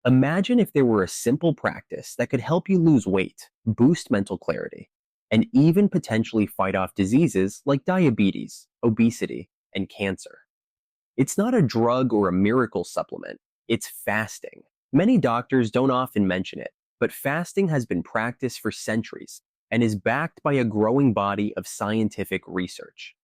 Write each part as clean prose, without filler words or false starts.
Imagine if there were a simple practice that could help you lose weight, boost mental clarity, and even potentially fight off diseases like diabetes, obesity, and cancer. It's not a drug or a miracle supplement, it's fasting. Many doctors don't often mention it, but fasting has been practiced for centuries and is backed by a growing body of scientific research.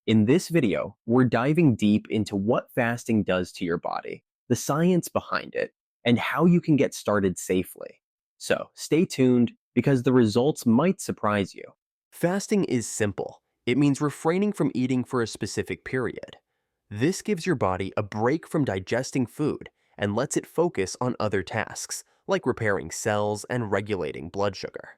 In this video, we're diving deep into what fasting does to your body, the science behind it, and how you can get started safely. So stay tuned because the results might surprise you. Fasting is simple. It means refraining from eating for a specific period. This gives your body a break from digesting food and lets it focus on other tasks, like repairing cells and regulating blood sugar.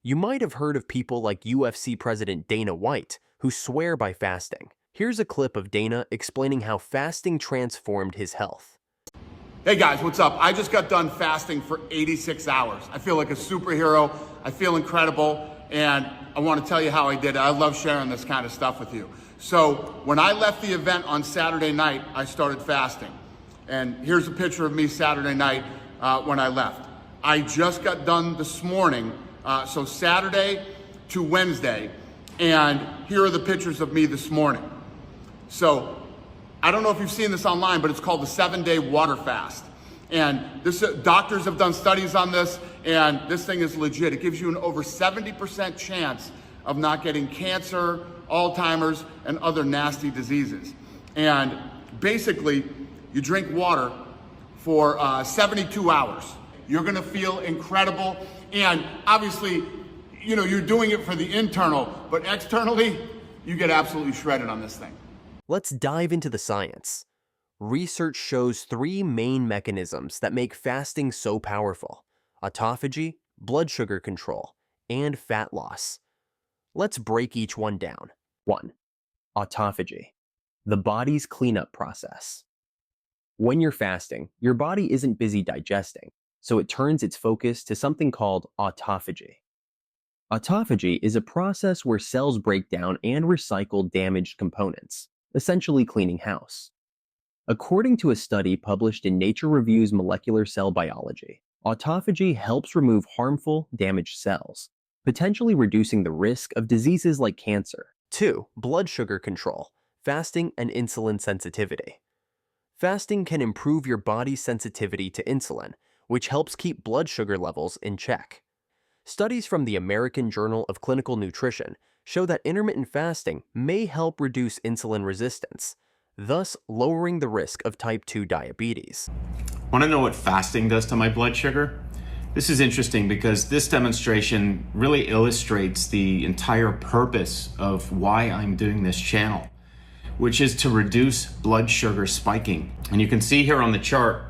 You might have heard of people like UFC President Dana White, who swear by fasting. Here's a clip of Dana explaining how fasting transformed his health. Hey guys, what's up? I just got done fasting for 86 hours. I feel like a superhero. I feel incredible. And I want to tell you how I did it. I love sharing this kind of stuff with you. So when I left the event on Saturday night, I started fasting. And here's a picture of me Saturday night when I left. I just got done this morning. So Saturday to Wednesday. And here are the pictures of me this morning. So I don't know if you've seen this online, but it's called the 7-day water fast. And doctors have done studies on this, and this thing is legit. It gives you an over 70% chance of not getting cancer, Alzheimer's, and other nasty diseases. And basically, you drink water for 72 hours. You're gonna feel incredible. And obviously, you know, you're doing it for the internal, but externally, you get absolutely shredded on this thing. Let's dive into the science. Research shows three main mechanisms that make fasting so powerful: autophagy, blood sugar control, and fat loss. Let's break each one down. 1. Autophagy, the body's cleanup process. When you're fasting, your body isn't busy digesting, so it turns its focus to something called autophagy. Autophagy is a process where cells break down and recycle damaged components, essentially cleaning house. According to a study published in Nature Reviews Molecular Cell Biology, autophagy helps remove harmful, damaged cells, potentially reducing the risk of diseases like cancer. 2. Blood sugar control, fasting and insulin sensitivity. Fasting can improve your body's sensitivity to insulin, which helps keep blood sugar levels in check. Studies from the American Journal of Clinical Nutrition show that intermittent fasting may help reduce insulin resistance, thus lowering the risk of type 2 diabetes. Want to know what fasting does to my blood sugar? This is interesting because this demonstration really illustrates the entire purpose of why I'm doing this channel, which is to reduce blood sugar spiking. And you can see here on the chart,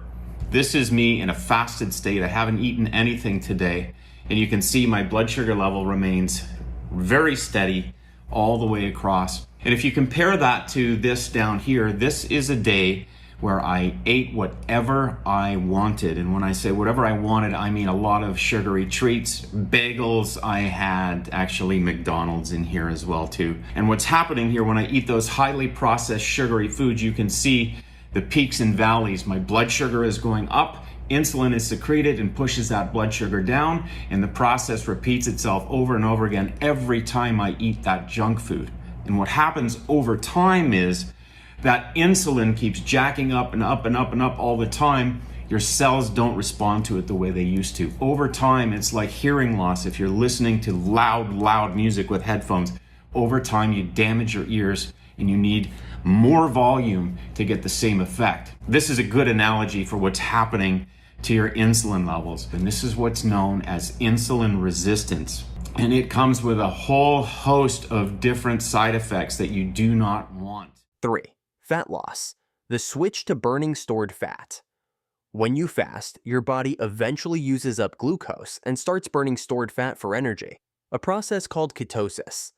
this is me in a fasted state. I haven't eaten anything today. And you can see my blood sugar level remains very steady all the way across. And if you compare that to this down here, this is a day where I ate whatever I wanted. And when I say whatever I wanted, I mean a lot of sugary treats, bagels. I had actually McDonald's in here as well too. And what's happening here when I eat those highly processed sugary foods, you can see the peaks and valleys. My blood sugar is going up, insulin is secreted and pushes that blood sugar down, and the process repeats itself over and over again every time I eat that junk food. And what happens over time is that insulin keeps jacking up and up and up and up all the time. Your cells don't respond to it the way they used to. Over time, it's like hearing loss. If you're listening to loud music with headphones, over time you damage your ears and you need more volume to get the same effect. This is a good analogy for what's happening to your insulin levels. And this is what's known as insulin resistance. And it comes with a whole host of different side effects that you do not want. 3. Fat loss, the switch to burning stored fat. When you fast, your body eventually uses up glucose and starts burning stored fat for energy, a process called ketosis.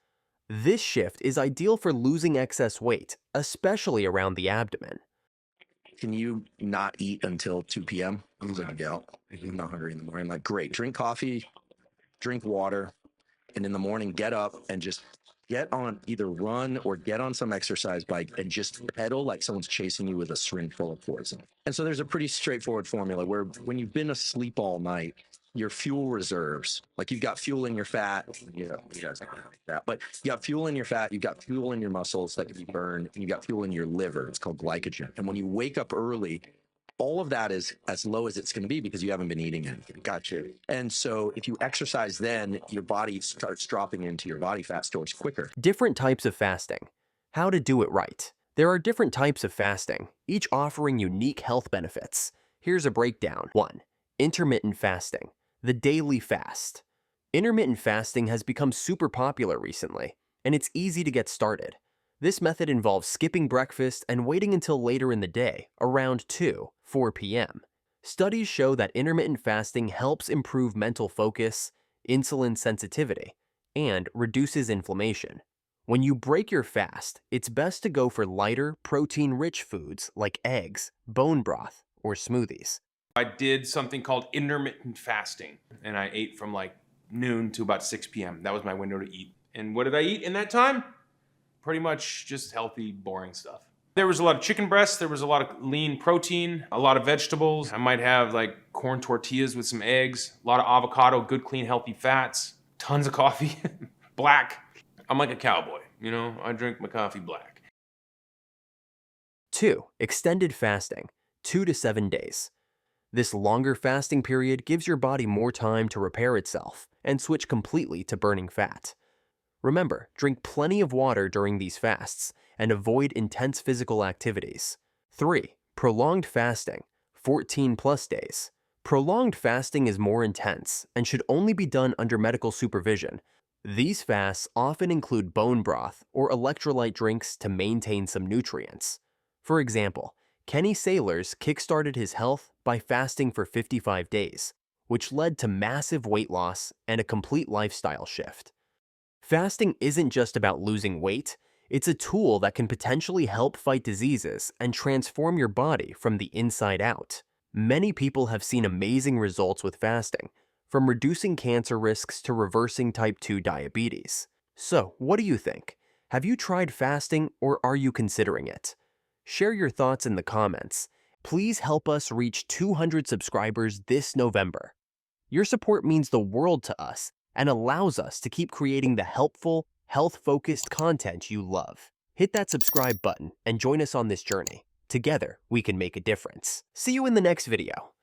This shift is ideal for losing excess weight, especially around the abdomen. Can you not eat until 2 p.m.? I'm gonna go. I'm not hungry in the morning. I'm like, great. Drink coffee, drink water, and in the morning, get up and just get on, either run or get on some exercise bike and just pedal like someone's chasing you with a string full of poison. And so there's a pretty straightforward formula where when you've been asleep all night, your fuel reserves, like you've got fuel in your fat, you know, you guys don't have that, but you got fuel in your fat, you've got fuel in your muscles that can be burned, and you got fuel in your liver. It's called glycogen. And when you wake up early, all of that is as low as it's going to be because you haven't been eating anything. Gotcha. And so if you exercise, then your body starts dropping into your body fat stores quicker. Different types of fasting. How to do it right. There are different types of fasting, each offering unique health benefits. Here's a breakdown. 1. Intermittent fasting. The daily fast. Intermittent fasting has become super popular recently, and it's easy to get started. This method involves skipping breakfast and waiting until later in the day, around 4 p.m. Studies show that intermittent fasting helps improve mental focus, insulin sensitivity, and reduces inflammation. When you break your fast, it's best to go for lighter, protein-rich foods like eggs, bone broth, or smoothies. I did something called intermittent fasting, and I ate from like noon to about 6 p.m. That was my window to eat. And what did I eat in that time? Pretty much just healthy, boring stuff. There was a lot of chicken breasts, there was a lot of lean protein, a lot of vegetables. I might have like corn tortillas with some eggs, a lot of avocado, good, clean, healthy fats, tons of coffee, black. I'm like a cowboy, you know, I drink my coffee black. 2. Extended fasting, 2 to 7 days. This longer fasting period gives your body more time to repair itself and switch completely to burning fat. Remember, drink plenty of water during these fasts and avoid intense physical activities. 3. Prolonged fasting, 14 plus days. Prolonged fasting is more intense and should only be done under medical supervision. These fasts often include bone broth or electrolyte drinks to maintain some nutrients. For example, Kenny Sailors kickstarted his health by fasting for 55 days, which led to massive weight loss and a complete lifestyle shift. Fasting isn't just about losing weight, it's a tool that can potentially help fight diseases and transform your body from the inside out. Many people have seen amazing results with fasting, from reducing cancer risks to reversing type 2 diabetes. So, what do you think? Have you tried fasting or are you considering it? Share your thoughts in the comments. Please help us reach 200 subscribers this November. Your support means the world to us and allows us to keep creating the helpful, health-focused content you love. Hit that subscribe button and join us on this journey. Together, we can make a difference. See you in the next video.